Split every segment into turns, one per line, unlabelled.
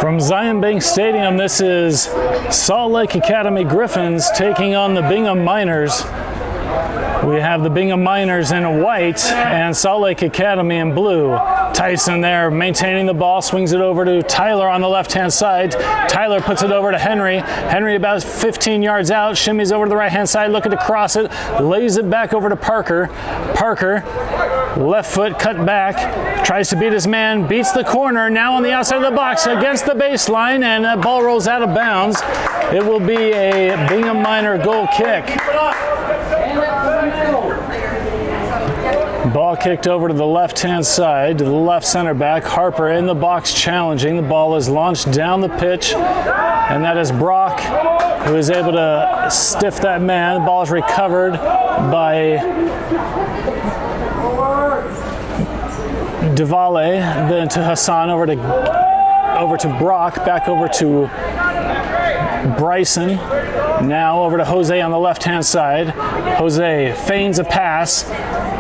From Zion Bank Stadium, this is Salt Lake Academy Griffins taking on the Bingham Miners. We have the Bingham Miners in white and Salt Lake Academy in blue. Tyson there maintaining the ball, swings it over to Tyler on the left-hand side. Tyler puts it over to Henry. Henry about 15 yards out, shimmies over to the right-hand side, looking to cross it, lays it back over to Parker. Parker, left foot cut back, tries to beat his man, beats the corner, now on the outside of the box against the baseline, and that ball rolls out of bounds. It will be a Bingham Miner goal kick. Ball kicked over to the left-hand side, to the left center back. Harper in the box challenging. The ball is launched down the pitch, and that is Brock, who is able to stiff that man. The ball is recovered by Valle, then to Hassan, over to Brock, back over to Bryson. Now over to Jose on the left-hand side. Jose feigns a pass,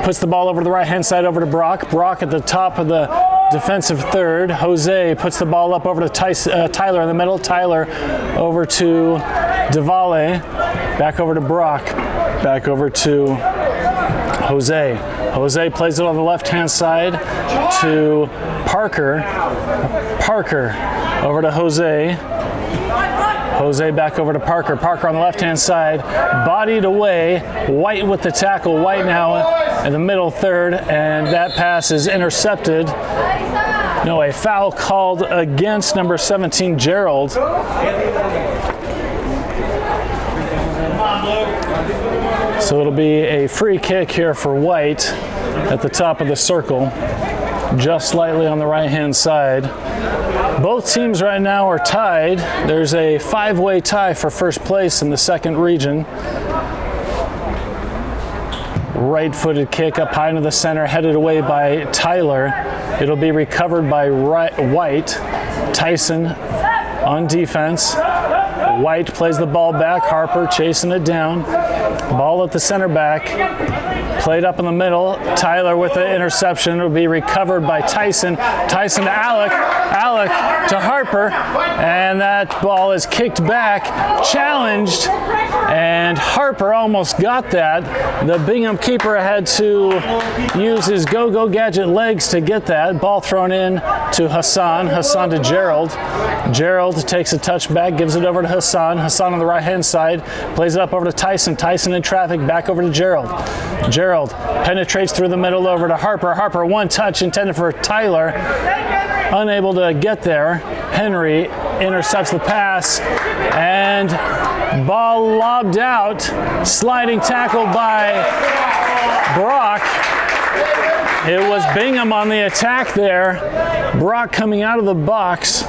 puts the ball over to the right-hand side over to Brock. Brock at the top of the defensive third. Jose puts the ball up over to Tyler in the middle. Tyler over to Valle. Back over to Brock. Back over to Jose. Jose plays it on the left-hand side to Parker. Parker over to Jose. Jose back over to Parker. Parker on the left-hand side, bodied away. White with the tackle. White now in the middle third, and that pass is intercepted. No, a foul called against number 17, Gerald. So it'll be a free kick here for White at the top of the circle, just slightly on the right-hand side. Both teams right now are tied. There's a 5-way tie for first place in the second region. Right-footed kick up high into the center, headed away by Tyler. It'll be recovered by White. Tyson on defense. White plays the ball back. Harper chasing it down. Ball at the center back. Played up in the middle. Tyler with the interception. Will be recovered by Tyson. Tyson to Alek. Alek to Harper. And that ball is kicked back. Challenged. And Harper almost got that. The Bingham keeper had to use his go-go gadget legs to get that. Ball thrown in to Hassan. Hassan to Gerald. Gerald takes a touch back, gives it over to Hassan. Hassan on the right-hand side. Plays it up over to Tyson. Tyson in traffic. Back over to Gerald. Gerald penetrates through the middle over to Harper. Harper, one touch intended for Tyler. Unable to get there. Henry intercepts the pass, and ball lobbed out. Sliding tackle by Brock. It was Bingham on the attack there. Brock coming out of the box.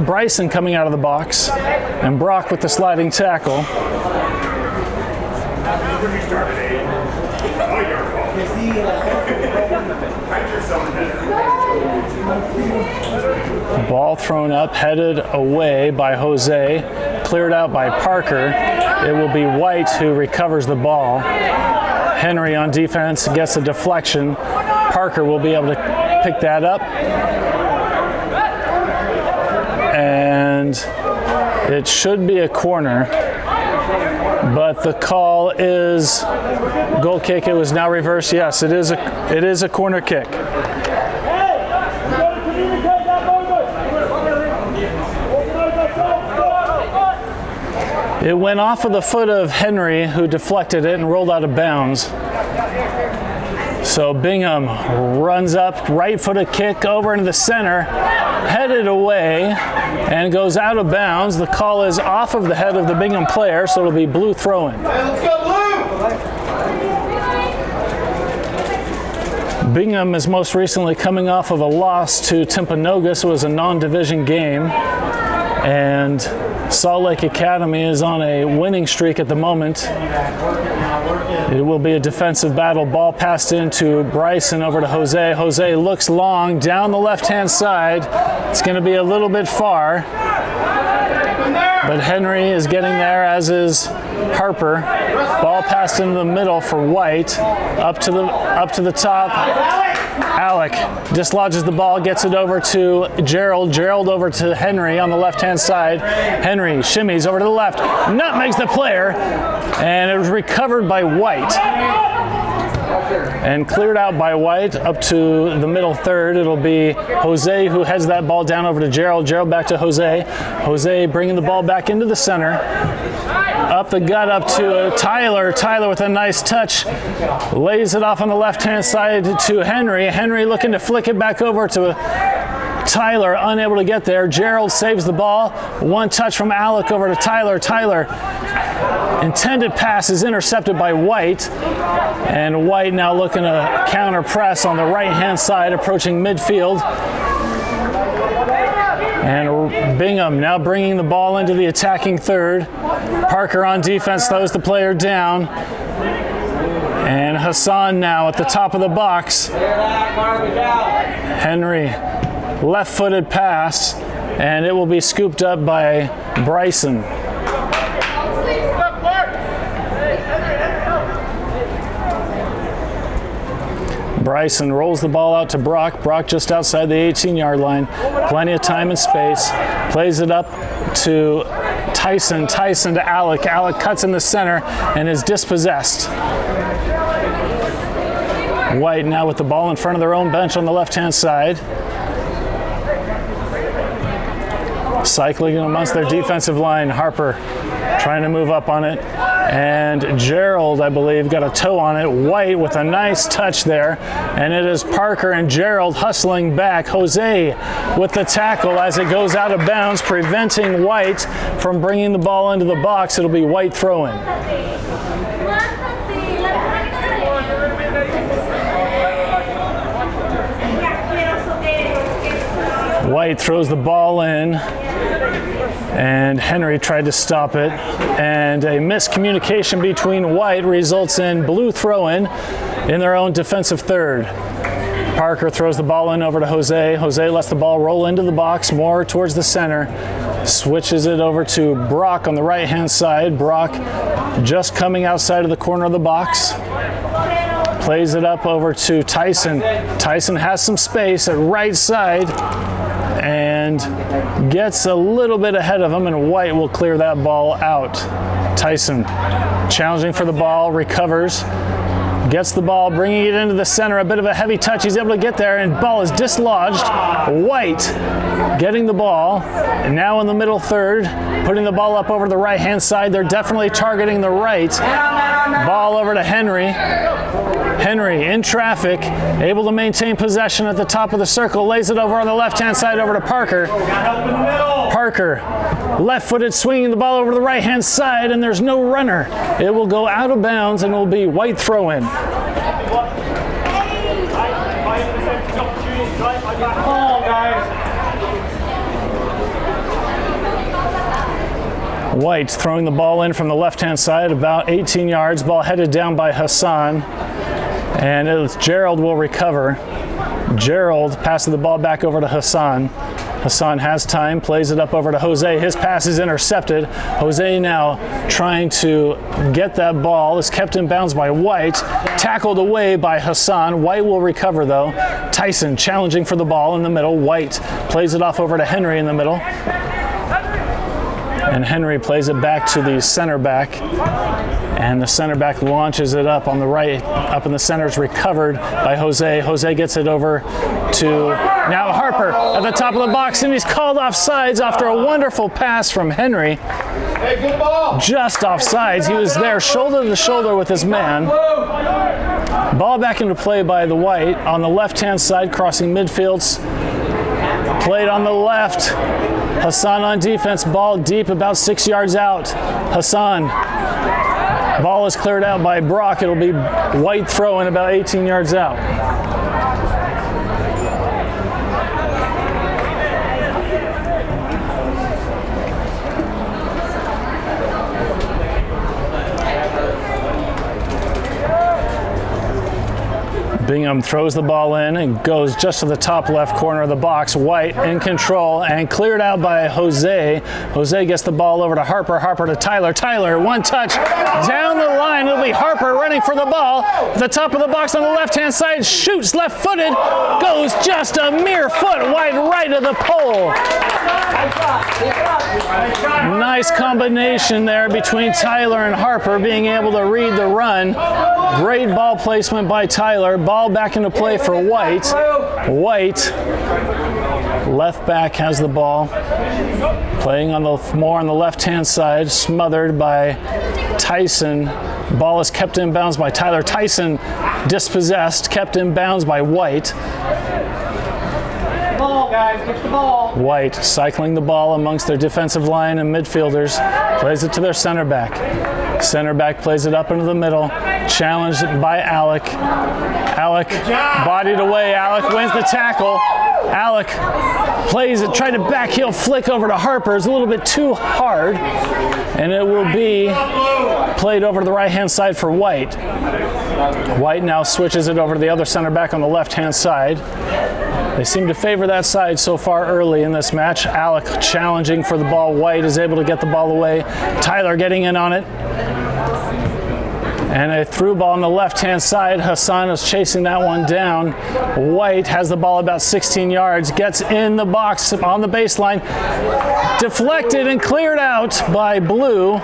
Bryson coming out of the box, and Brock with the sliding tackle. Ball thrown up, headed away by Jose, cleared out by Parker. It will be White who recovers the ball. Henry on defense gets a deflection. Parker will be able to pick that up. And it should be a corner, but the call is goal kick. It was now reversed. Yes, it is a corner kick. It went off of the foot of Henry, who deflected it and rolled out of bounds. So Bingham runs up, right-footed kick over into the center, headed away, and goes out of bounds. The call is off of the head of the Bingham player, so it'll be blue throw-in.
Let's go blue!
Bingham is most recently coming off of a loss to Timpanogos. It was a non-division game, and Salt Lake Academy is on a winning streak at the moment. It will be a defensive battle. Ball passed into Bryson over to Jose. Jose looks long down the left-hand side. It's going to be a little bit far, but Henry is getting there, as is Harper. Ball passed into the middle for White. Up to the top. Alek dislodges the ball, gets it over to Gerald. Gerald over to Henry on the left-hand side. Henry shimmies over to the left, nutmegs the player, and it was recovered by White. And cleared out by White up to the middle third. It'll be Jose who heads that ball down over to Gerald. Gerald back to Jose. Jose bringing the ball back into the center. Up the gut up to Tyler. Tyler with a nice touch. Lays it off on the left-hand side to Henry. Henry looking to flick it back over to Tyler, unable to get there. Gerald saves the ball. One touch from Alek over to Tyler. Tyler, intended pass is intercepted by White. And White now looking to counter press on the right-hand side, approaching midfield. And Bingham now bringing the ball into the attacking third. Parker on defense throws the player down. And Hassan now at the top of the box. Henry, left-footed pass, and it will be scooped up by Bryson. Bryson rolls the ball out to Brock. Brock just outside the 18-yard line. Plenty of time and space. Plays it up to Tyson. Tyson to Alek. Alek cuts in the center and is dispossessed. White now with the ball in front of their own bench on the left-hand side. Cycling amongst their defensive line. Harper trying to move up on it. And Gerald, I believe, got a toe on it. White with a nice touch there. And it is Parker and Gerald hustling back. Jose with the tackle as it goes out of bounds, preventing White from bringing the ball into the box. It'll be White throwing. White throws the ball in, and Henry tried to stop it, and a miscommunication between White results in blue throw-in in their own defensive third. Parker throws the ball in over to Jose. Jose lets the ball roll into the box, more towards the center. Switches it over to Brock on the right-hand side. Brock just coming outside of the corner of the box. Plays it up over to Tyson. Tyson has some space at right side and gets a little bit ahead of him, and White will clear that ball out. Tyson challenging for the ball, recovers, gets the ball, bringing it into the center, a bit of a heavy touch. He's able to get there, and ball is dislodged. White getting the ball, and now in the middle third, putting the ball up over the right-hand side. They're definitely targeting the right. Ball over to Henry. Henry in traffic, able to maintain possession at the top of the circle, lays it over on the left-hand side over to Parker. Parker, left-footed, swinging the ball over to the right-hand side, and there's no runner. It will go out of bounds and will be White throw-in. White throwing the ball in from the left-hand side, about 18 yards, ball headed down by Hassan. And it's Gerald will recover. Gerald passes the ball back over to Hassan. Hassan has time, plays it up over to Jose. His pass is intercepted. Jose now trying to get that ball, is kept in bounds by White. Tackled away by Hassan. White will recover though. Tyson challenging for the ball in the middle. White plays it off over to Henry in the middle. And Henry plays it back to the center back. And the center back launches it up on the right, up in the center. It's recovered by Jose. Jose gets it over to now Harper at the top of the box, and he's called offsides after a wonderful pass from Henry.
Hey, good ball.
Just offsides. He was there shoulder to shoulder with his man. Ball back into play by the White on the left-hand side, crossing midfields. Played on the left. Hassan on defense, ball deep about 6 yards out. Hassan. Ball is cleared out by Brock. It'll be White throw in about 18 yards out. Bingham throws the ball in and goes just to the top left corner of the box. White in control and cleared out by Jose. Jose gets the ball over to Harper. Harper to Tyler. Tyler, one touch down the line. It'll be Harper running for the ball. At the top of the box on the left-hand side, shoots left-footed, goes just a mere foot wide right of the pole. Nice combination there between Tyler and Harper, being able to read the run. Great ball placement by Tyler. Ball back into play for White. White, left back, has the ball. Playing on the more on the left-hand side, smothered by Tyson. Ball is kept in bounds by Tyler. Tyson dispossessed, kept in bounds by White.
Ball, guys, get the ball.
White cycling the ball amongst their defensive line and midfielders. Plays it to their center back. Center back plays it up into the middle. Challenged by Alek. Alek bodied away. Alek wins the tackle. Alek plays it, tried to backheel flick over to Harper. It's a little bit too hard. And it will be played over to the right-hand side for White. White now switches it over to the other center back on the left-hand side. They seem to favor that side so far early in this match. Alek challenging for the ball. White is able to get the ball away. Tyler getting in on it. And a through ball on the left-hand side. Hassan is chasing that one down. White has the ball about 16 yards. Gets in the box on the baseline. Deflected and cleared out by Blue.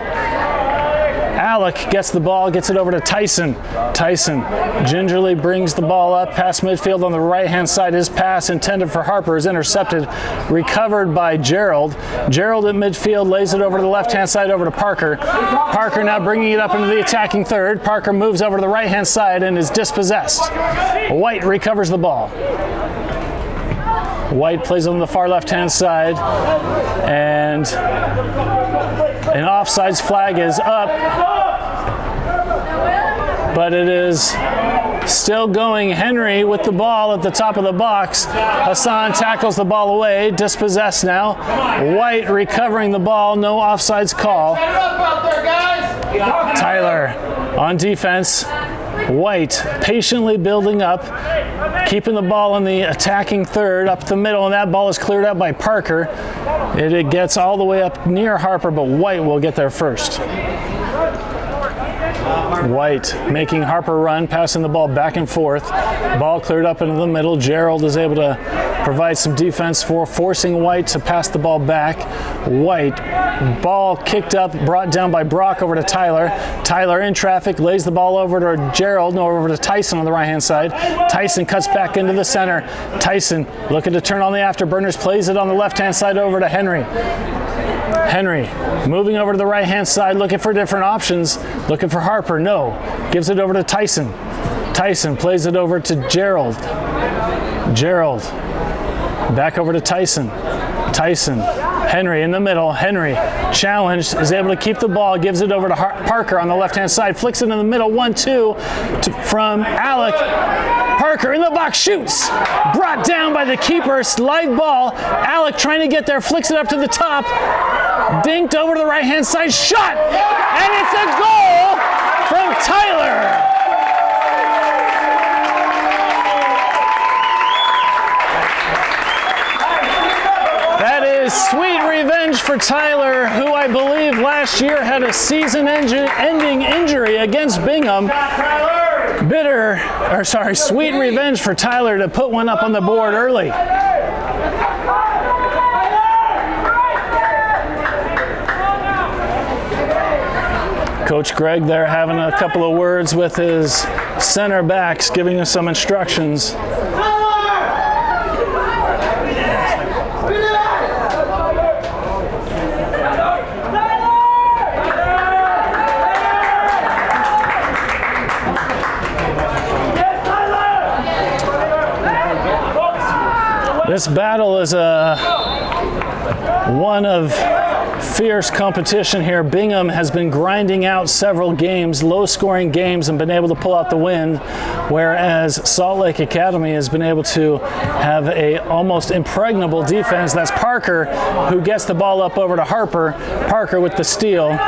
Alek gets the ball, gets it over to Tyson. Tyson gingerly brings the ball up past midfield on the right-hand side. His pass intended for Harper is intercepted, recovered by Gerald. Gerald at midfield lays it over to the left-hand side over to Parker. Parker now bringing it up into the attacking third. Parker moves over to the right-hand side and is dispossessed. White recovers the ball. White plays on the far left-hand side, and an offsides flag is up, but it is still going. Henry with the ball at the top of the box. Hassan tackles the ball away, dispossessed now. White recovering the ball, no offsides call. Tyler on defense. White patiently building up, keeping the ball in the attacking third up the middle, and that ball is cleared out by Parker. It gets all the way up near Harper, but White will get there first. White making Harper run, passing the ball back and forth. Ball cleared up into the middle. Gerald is able to provide some defense for forcing White to pass the ball back. White, ball kicked up, brought down by Brock over to Tyler. Tyler in traffic, lays the ball over to Gerald, no, over to Tyson on the right-hand side. Tyson cuts back into the center. Tyson looking to turn on the afterburners, plays it on the left-hand side over to Henry. Henry moving over to the right-hand side, looking for different options, looking for Harper, no. Gives it over to Tyson. Tyson plays it over to Gerald. Gerald back over to Tyson. Tyson, Henry in the middle. Henry challenged, is able to keep the ball, gives it over to Parker on the left-hand side, flicks it in the middle, 1-2 from Alek. Parker in the box, shoots, brought down by the keeper, live ball. Alek trying to get there, flicks it up to the top, dinked over to the right-hand side, shot, and it's a goal from Tyler. That is sweet revenge for Tyler, who I believe last year had a season-ending injury against Bingham. Sweet revenge for Tyler to put one up on the board early. Coach Greg there having a couple of words with his center backs, giving us some instructions. This battle is one of fierce competition here. Bingham has been grinding out several games, low-scoring games, and been able to pull out the win, whereas Salt Lake Academy has been able to have a almost impregnable defense. That's Parker, who gets the ball up over to Harper. Parker with the steal.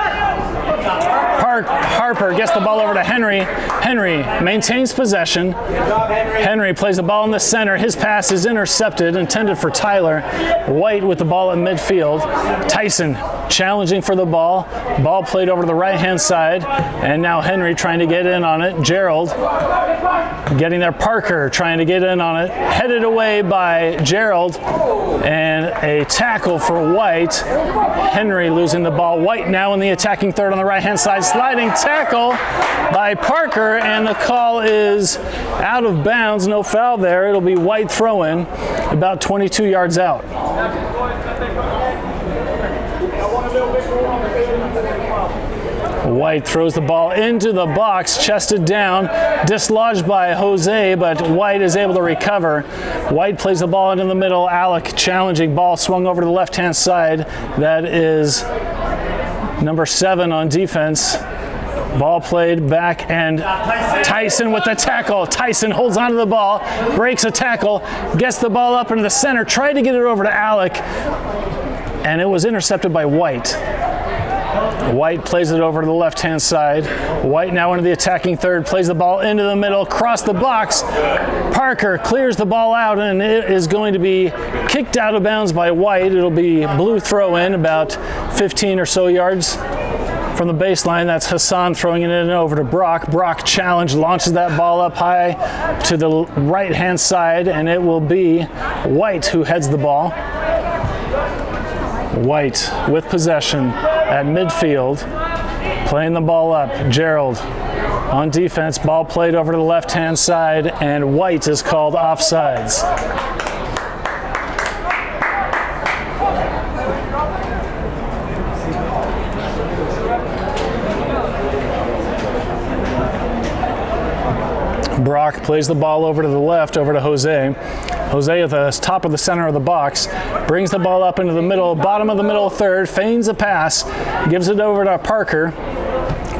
Harper gets the ball over to Henry. Henry maintains possession. Henry plays the ball in the center. His pass is intercepted, intended for Tyler. White with the ball at midfield. Tyson challenging for the ball. Ball played over to the right-hand side, and now Henry trying to get in on it. Gerald getting there. Parker trying to get in on it. Headed away by Gerald, and a tackle for White. Henry losing the ball. White now in the attacking third on the right-hand side. Sliding tackle by Parker, and the call is out of bounds. No foul there. It'll be White throw-in about 22 yards out. White throws the ball into the box, chested down, dislodged by Jose, but White is able to recover. White plays the ball into the middle. Alek challenging, ball swung over to the left-hand side. That is number 7 on defense. Ball played back, and Tyson with the tackle. Tyson holds onto the ball, breaks a tackle, gets the ball up into the center, tried to get it over to Alek, and it was intercepted by White. White plays it over to the left-hand side. White now into the attacking third, plays the ball into the middle, across the box. Parker clears the ball out, and it is going to be kicked out of bounds by White. It'll be blue throw-in about 15 or so yards from the baseline. That's Hassan throwing it in over to Brock. Brock challenge, launches that ball up high to the right-hand side, and it will be White who heads the ball. White with possession at midfield, playing the ball up. Gerald on defense, ball played over to the left-hand side, and White is called offsides. Brock plays the ball over to the left, over to Jose. Jose at the top of the center of the box, brings the ball up into the middle, bottom of the middle third, feigns a pass, gives it over to Parker.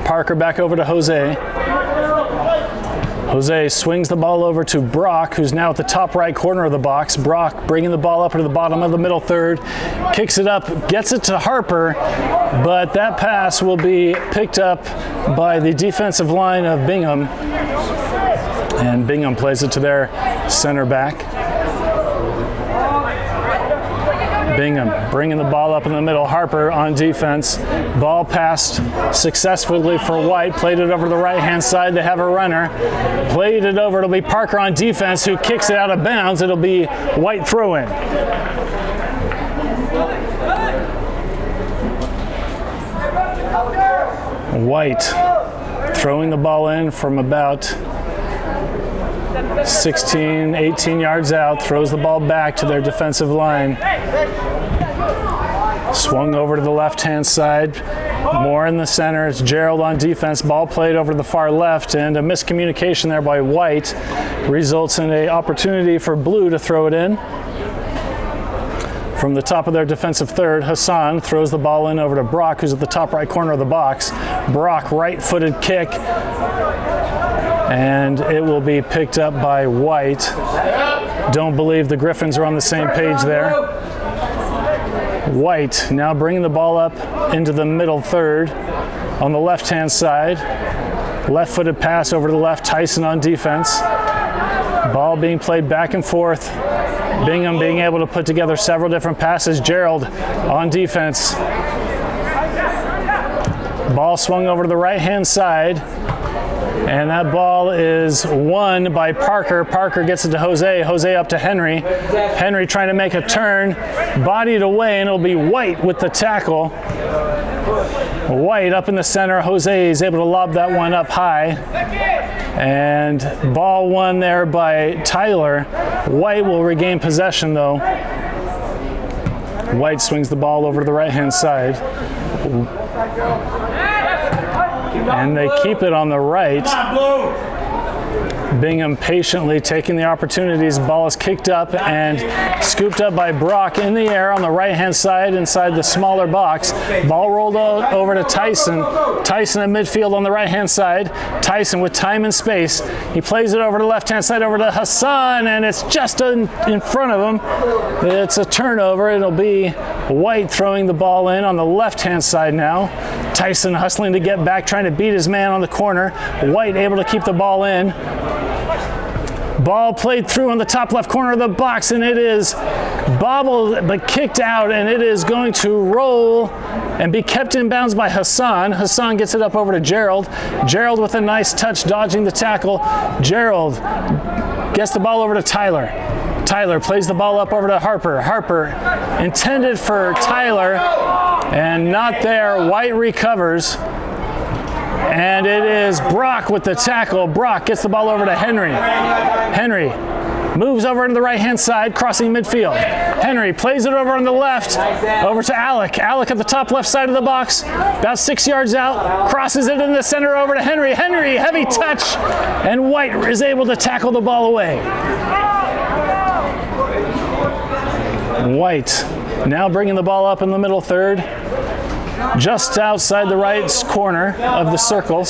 Parker back over to Jose. Jose swings the ball over to Brock, who's now at the top right corner of the box. Brock bringing the ball up into the bottom of the middle third, kicks it up, gets it to Harper, but that pass will be picked up by the defensive line of Bingham, and Bingham plays it to their center back. Bingham bringing the ball up in the middle. Harper on defense. Ball passed successfully for White. Played it over to the right-hand side. They have a runner. Played it over. It'll be Parker on defense who kicks it out of bounds. It'll be White throw-in. White throwing the ball in from about 16, 18 yards out, throws the ball back to their defensive line. Swung over to the left-hand side, more in the center. It's Gerald on defense, ball played over to the far left, and a miscommunication there by White results in an opportunity for Blue to throw it in. From the top of their defensive third, Hassan throws the ball in over to Brock, who's at the top right corner of the box. Brock, right-footed kick, and it will be picked up by White. Don't believe the Griffins are on the same page there. White now bringing the ball up into the middle third on the left-hand side. Left-footed pass over to the left, Tyson on defense. Ball being played back and forth. Bingham being able to put together several different passes. Gerald on defense. Ball swung over to the right-hand side. And that ball is won by Parker. Parker gets it to Jose. Jose up to Henry. Henry trying to make a turn. Bodied away, and it'll be White with the tackle. White up in the center. Jose is able to lob that one up high. And ball won there by Tyler. White will regain possession, though. White swings the ball over to the right-hand side. And they keep it on the right. Bingham patiently taking the opportunities. Ball is kicked up and scooped up by Brock in the air on the right-hand side inside the smaller box. Ball rolled over to Tyson. Tyson in midfield on the right-hand side. Tyson with time and space. He plays it over to the left-hand side over to Hassan, and it's just in front of him. It's a turnover. It'll be White throwing the ball in on the left-hand side now. Tyson hustling to get back, trying to beat his man on the corner. White able to keep the ball in. Ball played through on the top left corner of the box, and it is bobbled but kicked out, and it is going to roll and be kept in bounds by Hassan. Hassan gets it up over to Gerald. Gerald with a nice touch, dodging the tackle. Gerald gets the ball over to Tyler. Tyler plays the ball up over to Harper. Harper intended for Tyler and not there. White recovers. And it is Brock with the tackle. Brock gets the ball over to Henry. Henry moves over to the right-hand side, crossing midfield. Henry plays it over on the left, over to Alek. Alek at the top left side of the box, about 6 yards out, crosses it in the center over to Henry. Henry, heavy touch, and White is able to tackle the ball away. White now bringing the ball up in the middle third, just outside the right corner of the circle,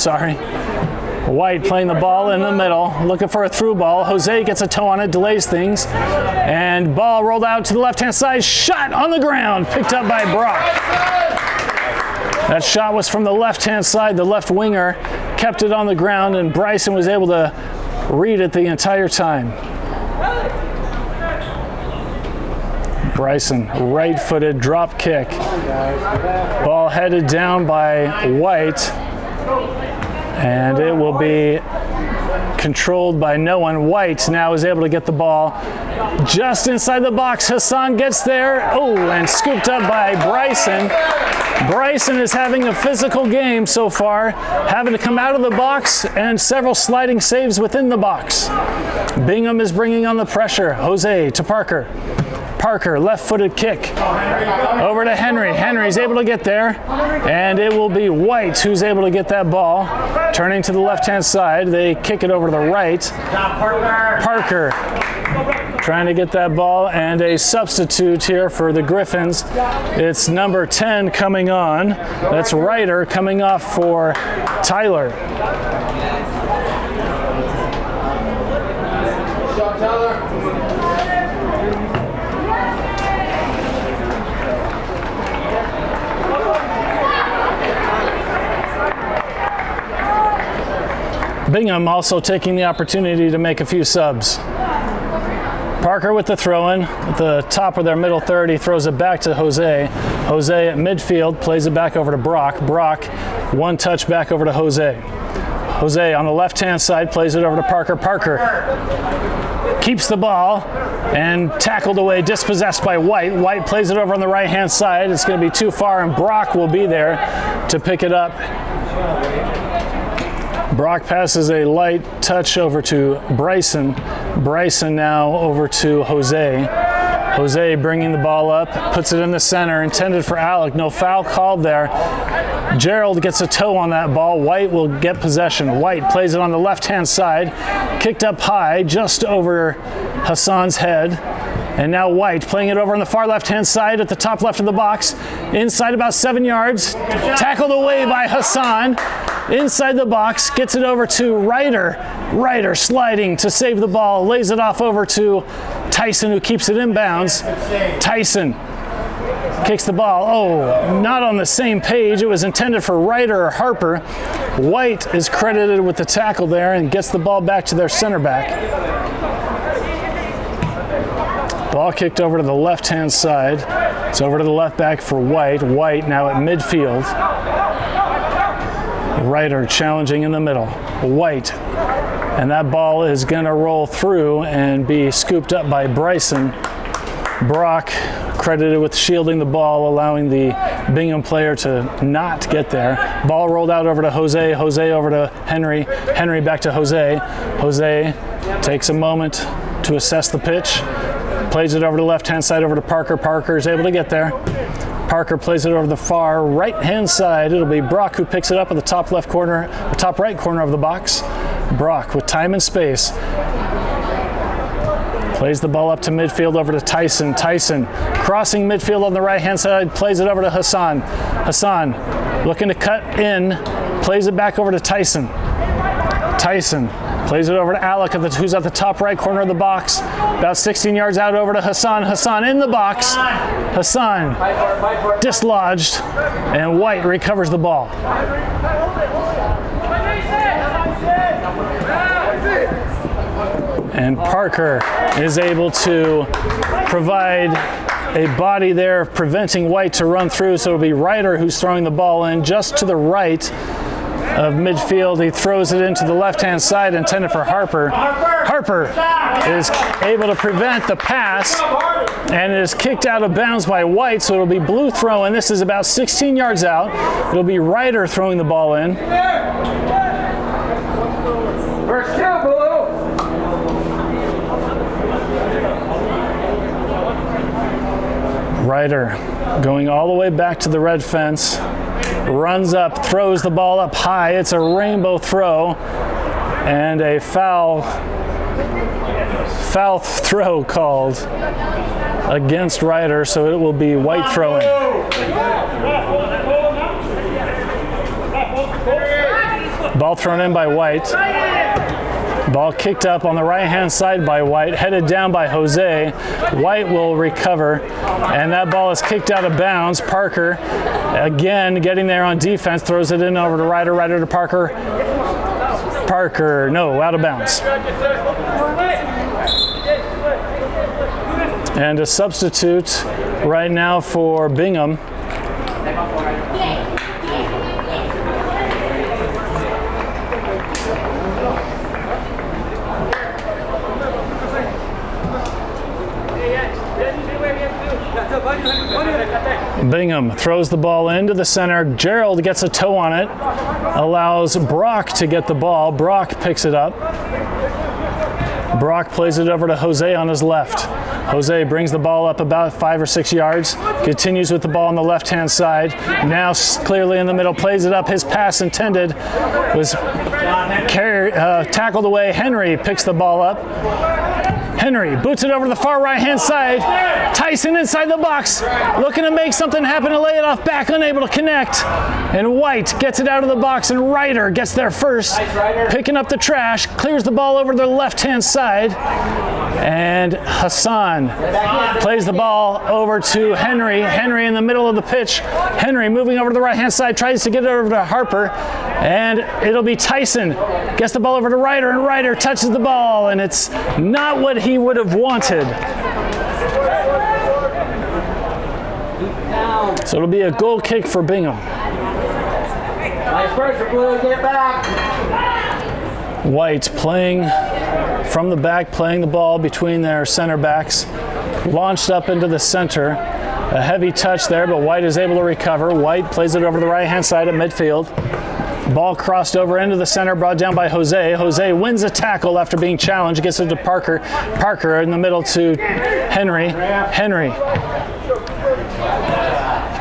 White playing the ball in the middle, looking for a through ball. Jose gets a toe on it, delays things, and ball rolled out to the left-hand side, shot on the ground, picked up by Brock. That shot was from the left-hand side. The left winger kept it on the ground, and Bryson was able to read it the entire time. Bryson, right-footed drop kick. Ball headed down by White, and it will be controlled by no one. White now is able to get the ball just inside the box. Hassan gets there, and scooped up by Bryson. Bryson is having a physical game so far, having to come out of the box and several sliding saves within the box. Bingham is bringing on the pressure. Jose to Parker. Parker, left-footed kick over to Henry. Henry's able to get there, and it will be White who's able to get that ball. Turning to the left-hand side, they kick it over to the right. Parker trying to get that ball, and a substitute here for the Griffins. It's number 10 coming on. That's Ryder coming off for Tyler. Bingham also taking the opportunity to make a few subs. Parker with the throw-in at the top of their middle third. He throws it back to Jose. Jose at midfield plays it back over to Brock. Brock, one touch back over to Jose. Jose on the left-hand side plays it over to Parker. Parker keeps the ball and tackled away, dispossessed by White. White plays it over on the right-hand side. It's going to be too far, and Brock will be there to pick it up. Brock passes a light touch over to Bryson. Bryson now over to Jose. Jose bringing the ball up, puts it in the center, intended for Alek. No foul called there. Gerald gets a toe on that ball. White will get possession. White plays it on the left-hand side, kicked up high, just over Hassan's head. And now White playing it over on the far left-hand side at the top left of the box. Inside about 7 yards. Tackled away by Hassan. Inside the box, gets it over to Ryder. Ryder sliding to save the ball, lays it off over to Tyson, who keeps it in bounds. Tyson kicks the ball. Not on the same page. It was intended for Ryder or Harper. White is credited with the tackle there and gets the ball back to their center back. Ball kicked over to the left-hand side. It's over to the left back for White. White now at midfield. Ryder challenging in the middle. White. And that ball is going to roll through and be scooped up by Bryson. Brock credited with shielding the ball, allowing the Bingham player to not get there. Ball rolled out over to Jose. Jose over to Henry. Henry back to Jose. Jose takes a moment to assess the pitch. Plays it over to the left-hand side over to Parker. Parker is able to get there. Parker plays it over the far right-hand side. It'll be Brock who picks it up at the top left corner, the top right corner of the box. Brock with time and space. Plays the ball up to midfield over to Tyson. Tyson crossing midfield on the right-hand side, plays it over to Hassan. Hassan looking to cut in, plays it back over to Tyson. Tyson Plays it over to Alek, who's at the top right corner of the box. About 16 yards out over to Hassan. Hassan in the box. Hassan dislodged, and White recovers the ball. And Parker is able to provide a body there, preventing White to run through. So it'll be Ryder who's throwing the ball in just to the right of midfield. He throws it into the left-hand side, intended for Harper. Harper is able to prevent the pass and is kicked out of bounds by White, so it'll be blue throw, and this is about 16 yards out. It'll be Ryder throwing the ball in.
First two, Blue.
Ryder going all the way back to the red fence. Runs up, throws the ball up high. It's a rainbow throw, and a foul throw called against Ryder, so it will be White throwing. Ball thrown in by White. Ball kicked up on the right-hand side by White, headed down by Jose. White will recover, and that ball is kicked out of bounds. Parker, again, getting there on defense, throws it in over to Ryder. Ryder to Parker. Parker, no, out of bounds. And a substitute right now for Bingham. Bingham throws the ball into the center. Gerald gets a toe on it, allows Brock to get the ball. Brock picks it up. Brock plays it over to Jose on his left. Jose brings the ball up about 5 or 6 yards, continues with the ball on the left-hand side. Now clearly in the middle, plays it up. His pass intended was tackled away. Henry picks the ball up. Henry boots it over to the far right-hand side. Tyson inside the box, looking to make something happen and lay it off back, unable to connect. And White gets it out of the box, and Ryder gets there first, picking up the trash, clears the ball over to the left-hand side. And Hassan plays the ball over to Henry. Henry in the middle of the pitch. Henry moving over to the right-hand side, tries to get it over to Harper. And it'll be Tyson. Gets the ball over to Ryder, and Ryder touches the ball, and it's not what he would have wanted. So it'll be a goal kick for Bingham.
Nice pressure, Blue. Get it back.
White playing from the back, playing the ball between their center backs. Launched up into the center. A heavy touch there, but White is able to recover. White plays it over the right-hand side at midfield. Ball crossed over into the center, brought down by Jose. Jose wins a tackle after being challenged, gets it to Parker. Parker in the middle to Henry. Henry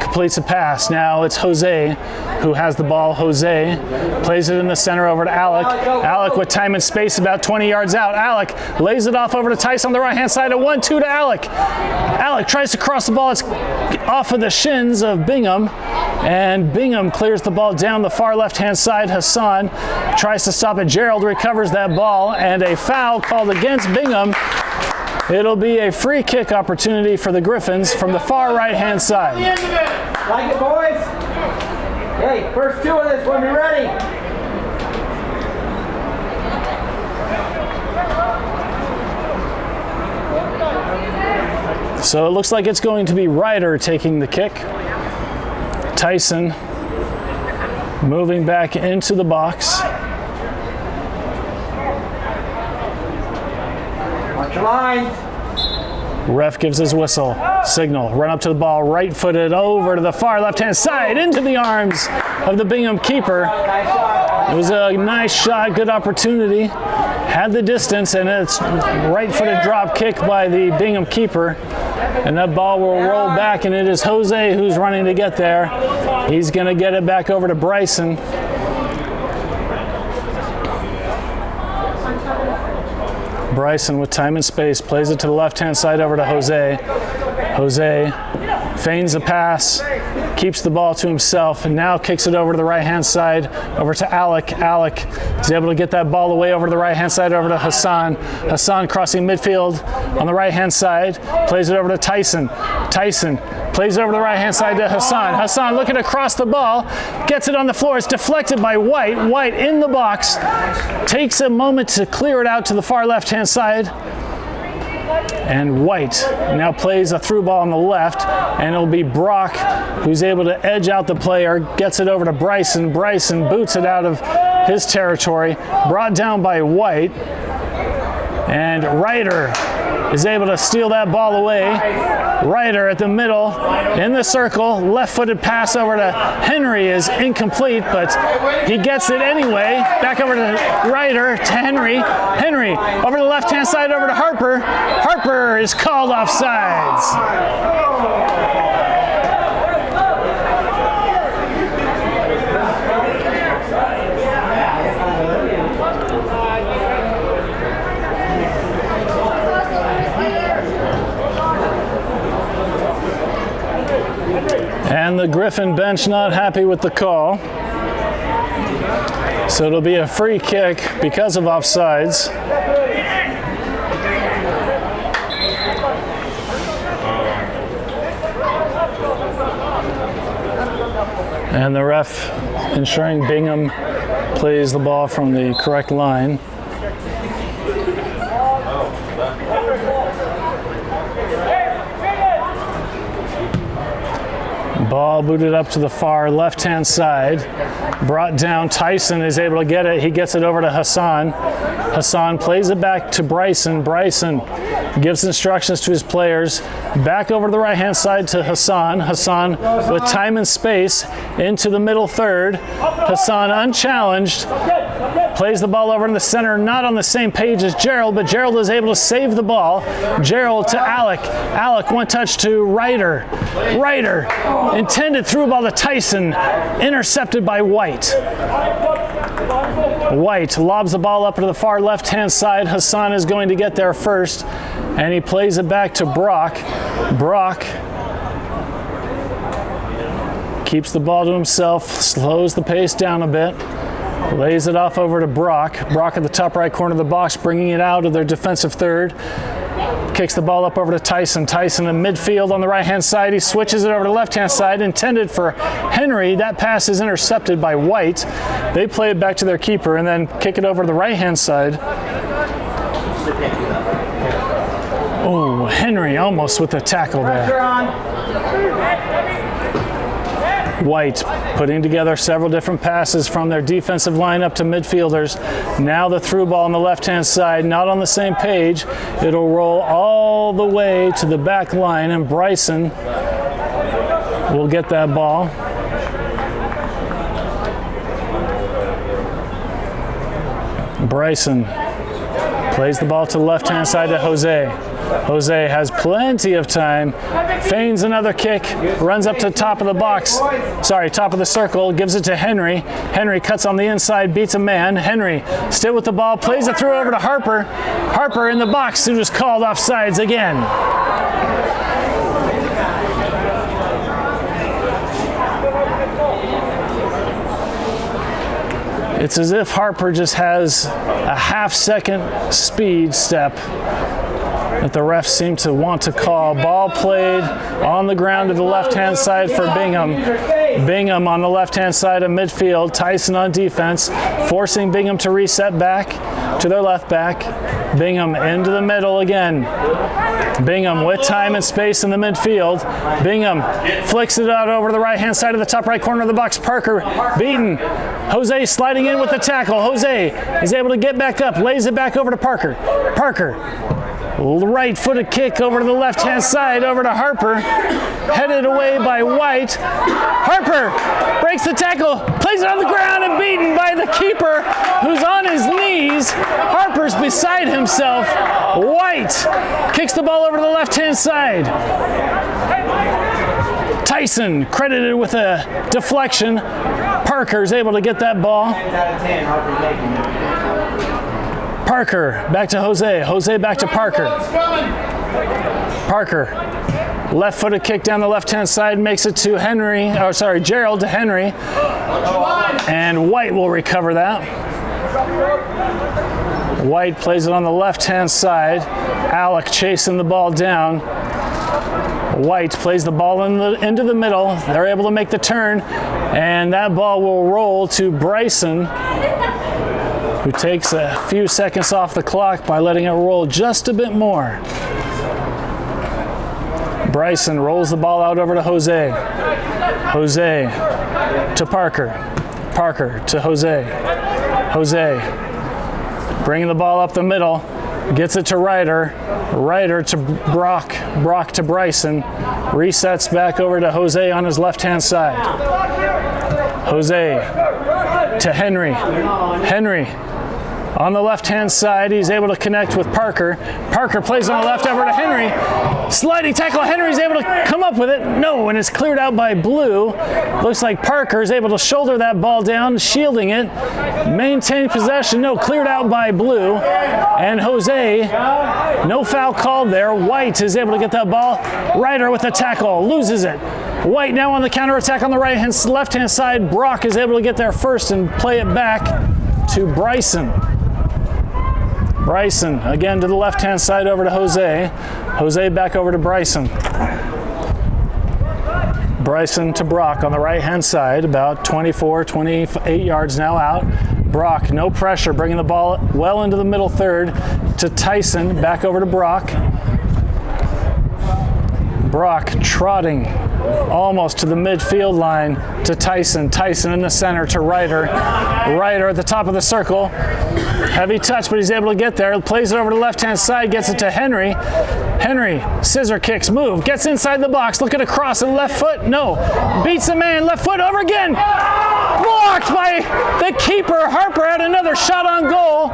completes a pass. Now it's Jose who has the ball. Jose plays it in the center over to Alek. Alek with time and space about 20 yards out. Alek lays it off over to Tyson on the right-hand side. A 1-2 to Alek. Alek tries to cross the ball. It's off of the shins of Bingham. And Bingham clears the ball down the far left-hand side. Hassan tries to stop it. Gerald recovers that ball, and a foul called against Bingham. It'll be a free kick opportunity for the Griffins from the far right-hand side.
Like it, boys? Hey, first two of this one, be ready.
So it looks like it's going to be Ryder taking the kick. Tyson moving back into the box.
Watch your lines.
Ref gives his whistle, signal, run up to the ball, right-footed over to the far left-hand side, into the arms of the Bingham keeper. It was a nice shot, good opportunity, had the distance, and it's right-footed drop kick by the Bingham keeper. And that ball will roll back, and it is Jose who's running to get there. He's going to get it back over to Bryson. Bryson with time and space plays it to the left-hand side over to Jose. Jose feigns a pass, keeps the ball to himself, and now kicks it over to the right-hand side, over to Alek. Alek is able to get that ball away over to the right-hand side, over to Hassan. Hassan crossing midfield on the right-hand side, plays it over to Tyson. Tyson plays it over to the right-hand side to Hassan. Hassan looking across the ball, gets it on the floor. It's deflected by White. White in the box, takes a moment to clear it out to the far left-hand side. And White now plays a through ball on the left, and it'll be Brock who's able to edge out the player, gets it over to Bryson. Bryson boots it out of his territory, brought down by White, and Ryder is able to steal that ball away. Ryder at the middle, in the circle, left-footed pass over to Henry is incomplete, but he gets it anyway. Back over to Ryder, to Henry. Henry over to the left-hand side, over to Harper. Harper is called offsides. And the Griffin bench not happy with the call. So it'll be a free kick because of offsides. And the ref ensuring Bingham plays the ball from the correct line. Ball booted up to the far left-hand side. Brought down. Tyson is able to get it. He gets it over to Hassan. Hassan plays it back to Bryson. Bryson gives instructions to his players. Back over to the right-hand side to Hassan. Hassan with time and space into the middle third. Hassan unchallenged. Plays the ball over in the center, not on the same page as Gerald, but Gerald is able to save the ball. Gerald to Alek. Alek one touch to Ryder. Ryder intended through ball to Tyson, intercepted by White. White lobs the ball up to the far left-hand side. Hassan is going to get there first, and he plays it back to Brock. Brock keeps the ball to himself, slows the pace down a bit. Lays it off over to Brock. Brock at the top right corner of the box, bringing it out of their defensive third. Kicks the ball up over to Tyson. Tyson in midfield on the right-hand side. He switches it over to the left-hand side, intended for Henry. That pass is intercepted by White. They play it back to their keeper and then kick it over to the right-hand side. Oh, Henry almost with the tackle there. White putting together several different passes from their defensive lineup to midfielders. Now the through ball on the left-hand side, not on the same page. It'll roll all the way to the back line, and Bryson will get that ball. Bryson plays the ball to the left-hand side to Jose. Jose has plenty of time, feigns another kick, runs up to the top of the box, top of the circle, gives it to Henry. Henry cuts on the inside, beats a man. Henry still with the ball, plays it through over to Harper. Harper in the box, who was called offsides again. It's as if Harper just has a half-second speed step that the refs seem to want to call. Ball played on the ground to the left-hand side for Bingham. Bingham on the left-hand side of midfield. Tyson on defense, forcing Bingham to reset back to their left back. Bingham into the middle again. Bingham with time and space in the midfield. Bingham flicks it out over to the right-hand side of the top right corner of the box. Parker beaten. Jose sliding in with the tackle. Jose is able to get back up, lays it back over to Parker. Parker, right-footed kick over to the left-hand side, over to Harper. Headed away by White. Harper breaks the tackle, plays it on the ground, and beaten by the keeper, who's on his knees. Harper's beside himself. White kicks the ball over to the left-hand side. Tyson credited with a deflection. Parker's able to get that ball. Parker back to Jose. Jose back to Parker. Parker Left-footed kick down the left-hand side makes it to Gerald to Henry. And White will recover that. White plays it on the left-hand side. Alek chasing the ball down. White plays the ball into the middle. They're able to make the turn, and that ball will roll to Bryson, who takes a few seconds off the clock by letting it roll just a bit more. Bryson rolls the ball out over to Jose. Jose to Parker. Parker to Jose. Jose bringing the ball up the middle. Gets it to Ryder. Ryder to Brock. Brock to Bryson. Resets back over to Jose on his left-hand side. Jose to Henry. Henry on the left-hand side. He's able to connect with Parker. Parker plays on the left over to Henry. Sliding tackle. Henry's able to come up with it. No, and it's cleared out by Blue. Looks like Parker is able to shoulder that ball down, shielding it. Maintain possession. No, cleared out by Blue. And Jose, no foul called there. White is able to get that ball. Ryder with the tackle, loses it. White now on the counterattack on the left-hand side. Brock is able to get there first and play it back to Bryson. Bryson again to the left-hand side over to Jose. Jose back over to Bryson. Bryson to Brock on the right-hand side, about 24, 28 yards now out. Brock, no pressure, bringing the ball well into the middle third to Tyson, back over to Brock. Brock trotting almost to the midfield line to Tyson. Tyson in the center to Ryder. Ryder at the top of the circle. Heavy touch, but he's able to get there. Plays it over to the left-hand side, gets it to Henry. Henry, scissor kicks, move, gets inside the box, looking to cross and left foot, no. Beats the man, left foot over again. Blocked by the keeper. Harper had another shot on goal.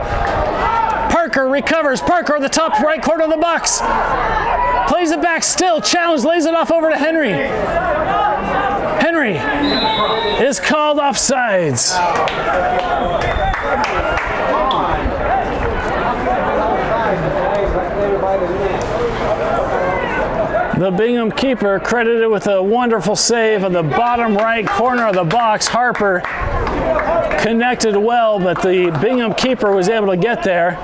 Parker recovers. Parker at the top right corner of the box. Plays it back still, challenge, lays it off over to Henry. Henry is called offsides. The Bingham keeper credited with a wonderful save in the bottom right corner of the box. Harper connected well, but the Bingham keeper was able to get there.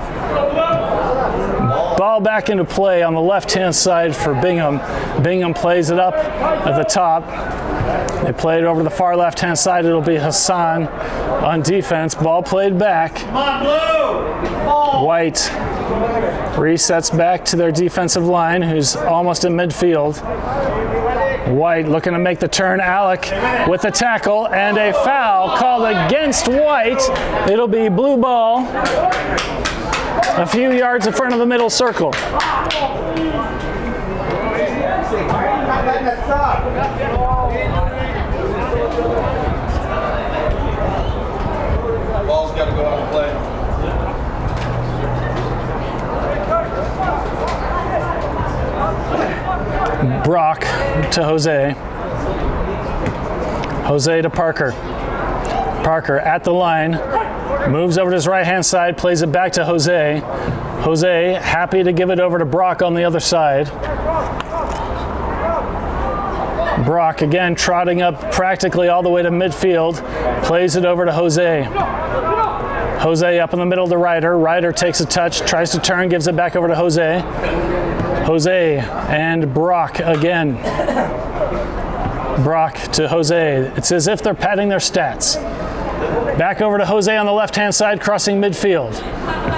Ball back into play on the left-hand side for Bingham. Bingham plays it up at the top. They play it over to the far left-hand side. It'll be Hassan on defense. Ball played back.
Come on, Blue!
White resets back to their defensive line, who's almost in midfield. White looking to make the turn. Alek with the tackle and a foul called against White. It'll be blue ball a few yards in front of the middle circle.
Ball's got to go out and play.
Brock to Jose. Jose to Parker. Parker at the line. Moves over to his right-hand side, plays it back to Jose. Jose happy to give it over to Brock on the other side. Brock again trotting up practically all the way to midfield. Plays it over to Jose. Jose up in the middle to Ryder. Ryder takes a touch, tries to turn, gives it back over to Jose. Jose and Brock again. Brock to Jose. It's as if they're padding their stats. Back over to Jose on the left-hand side, crossing midfield.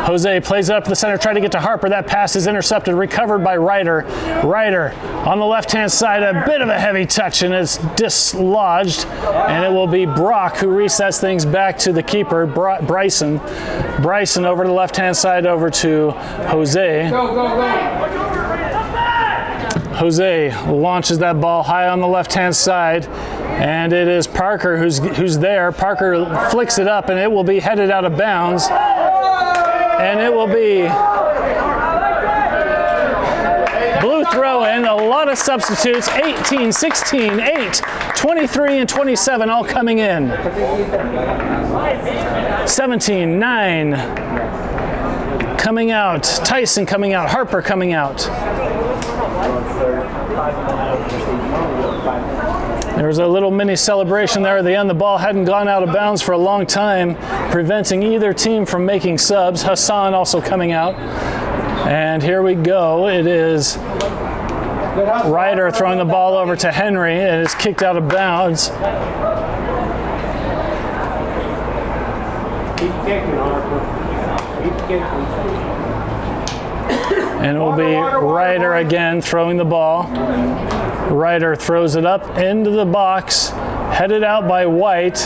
Jose plays it up to the center, trying to get to Harper. That pass is intercepted, recovered by Ryder. Ryder on the left-hand side, a bit of a heavy touch, and it's dislodged. And it will be Brock who resets things back to the keeper, Bryson. Bryson over to the left-hand side, over to Jose. Jose launches that ball high on the left-hand side, and it is Parker who's there. Parker flicks it up, and it will be headed out of bounds. And it will be blue throw-in, a lot of substitutes, 18, 16, 8, 23, and 27 all coming in. 17, 9 coming out, Tyson coming out, Harper coming out. There was a little mini celebration there at the end. The ball hadn't gone out of bounds for a long time, preventing either team from making subs. Hassan also coming out. And here we go. It is Ryder throwing the ball over to Henry. It is kicked out of bounds.
Keep kicking, Harper. Keep kicking.
And it will be Ryder again throwing the ball. Ryder throws it up into the box, headed out by White.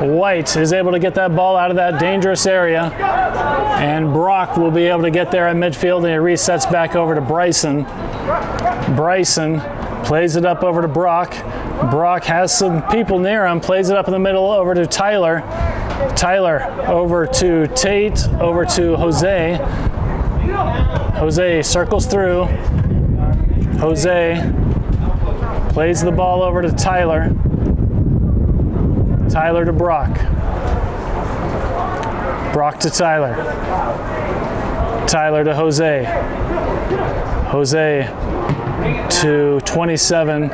White is able to get that ball out of that dangerous area. And Brock will be able to get there at midfield, and he resets back over to Bryson. Bryson plays it up over to Brock. Brock has some people near him, plays it up in the middle over to Tyler. Tyler over to Tate, over to Jose. Jose circles through. Jose plays the ball over to Tyler. Tyler to Brock. Brock to Tyler. Tyler to Jose. Jose to 27,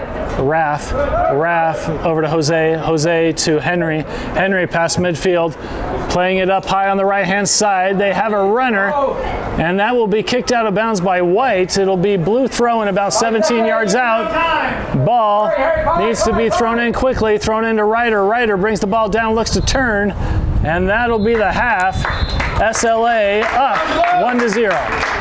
Raff. Raff over to Jose. Jose to Henry. Henry past midfield, playing it up high on the right-hand side. They have a runner, and that will be kicked out of bounds by White. It'll be blue throwing about 17 yards out. Ball needs to be thrown in quickly, thrown into Ryder. Ryder brings the ball down, looks to turn, and that'll be the half. SLA up 1-0.